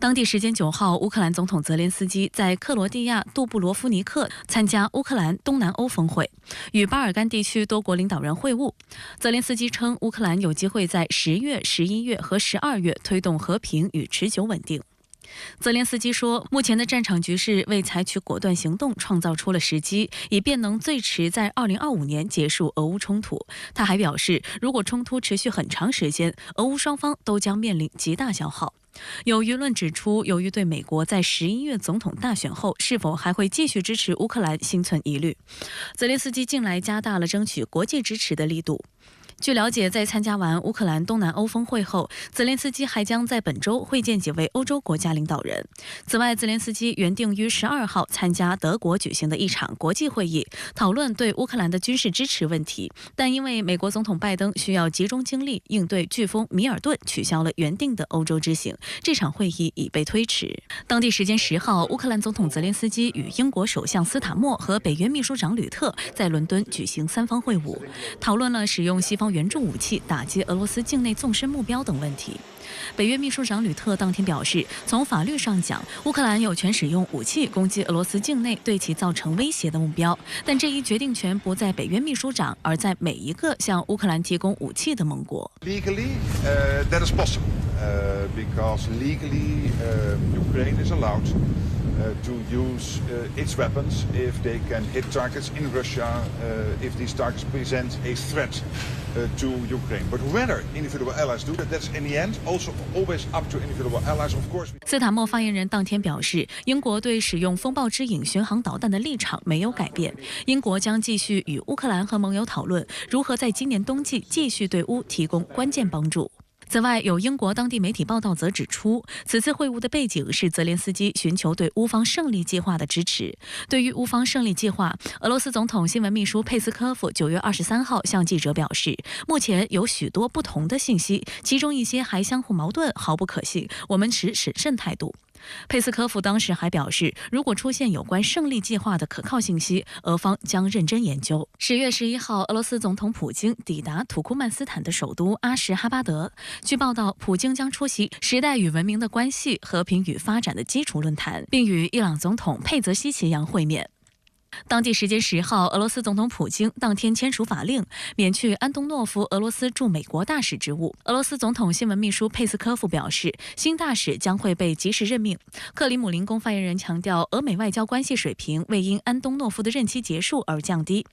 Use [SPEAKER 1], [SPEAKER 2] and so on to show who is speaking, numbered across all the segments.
[SPEAKER 1] 当地时间9号，乌克兰总统泽连斯基在克罗地亚杜布罗夫尼克参加乌克兰东南欧峰会，与巴尔干地区多国领导人会晤。泽连斯基称，乌克兰有机会在10月、11月和12月推动和平与持久稳定。泽连斯基说，目前的战场局势为采取果断行动创造出了时机，以便能最迟在2025年结束俄乌冲突。他还表示，如果冲突持续很长时间，俄乌双方都将面临极大消耗。有舆论指出，由于对美国在11月总统大选后是否还会继续支持乌克兰心存疑虑，泽连斯基近来加大了争取国际支持的力度。据了解，在参加完乌克兰东南欧峰会后，泽连斯基还将在本周会见几位欧洲国家领导人。此外，泽连斯基原定于12号参加德国举行的一场国际会议，讨论对乌克兰的军事支持问题，但因为美国总统拜登需要集中精力应对飓风米尔顿，取消了原定的欧洲之行，这场会议已被推迟。当地时间10号，乌克兰总统泽连斯基与英国首相斯塔默和北约秘书长吕特在伦敦举行3方会晤，讨论了使用西方援助武器打击俄罗斯境内纵深目标等问题。北约秘书长吕特当天表示，从法律上讲，乌克兰有权使用武器攻击俄罗斯境内对其造成威胁的目标，但这一决定权不在北约秘书长，而在每一个向乌克兰提供武器的盟国。
[SPEAKER 2] Legally, that is possible, because legally, Ukraine is allowed to use its weapons if they can hit targets in Russia, if these targets present a threat to Ukraine. But whether individual allies do that, that's in the end also always up to individual allies, of course.
[SPEAKER 1] 斯塔默发言人当天表示，英国对使用风暴之影巡航导弹的立场没有改变，英国将继续与乌克兰和盟友讨论如何在今年冬季继续对乌提供关键帮助。此外，有英国当地媒体报道则指出，此次会晤的背景是泽连斯基寻求对乌方胜利计划的支持。对于乌方胜利计划，俄罗斯总统新闻秘书佩斯科夫9月23号向记者表示，目前有许多不同的信息，其中一些还相互矛盾，毫不可信，我们持审慎态度。佩斯科夫当时还表示，如果出现有关胜利计划的可靠信息，俄方将认真研究。10月11号，俄罗斯总统普京抵达土库曼斯坦的首都阿什哈巴德。据报道，普京将出席时代与文明的关系和平与发展的基础论坛，并与伊朗总统佩泽西奇扬会面。当地时间10号，俄罗斯总统普京当天签署法令，免去安东诺夫俄罗斯驻美国大使职务。俄罗斯总统新闻秘书佩斯科夫表示，新大使将会被及时任命。克里姆林宫发言人强调，俄美外交关系水平未因安东诺夫的任期结束而降低。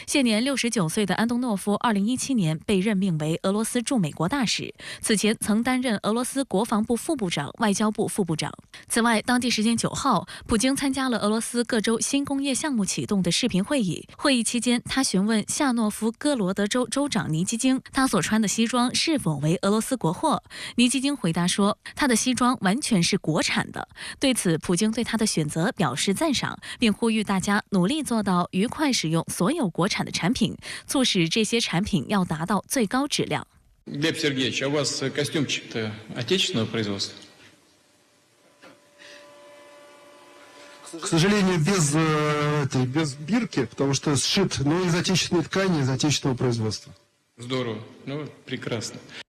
[SPEAKER 1] 现年69岁的安东诺夫2017年被任命为俄罗斯驻美国大使，此前曾担任俄罗斯国防部副部长、外交部副部长。此外，当地时间9号，普京参加了俄罗斯各州新工业项目启动的视频会议。会议期间，他询问夏诺夫哥罗德州州长尼基京，他所穿的西装是否为俄罗斯国货。尼基京回答说，他的西装完全是国产的。对此，普京对他的选择表示赞赏，并呼吁大家努力做到愉快使用所有国产的产品，促使这些产品要达到最高质量。
[SPEAKER 3] Глеб Сергеевич, а у вас костюмчик-то отечественного производства?
[SPEAKER 4] К сожалению, без бирки, потому что сшит, но из отечественной ткани, из отечественного производства.
[SPEAKER 3] Здорово, ну прекрасно.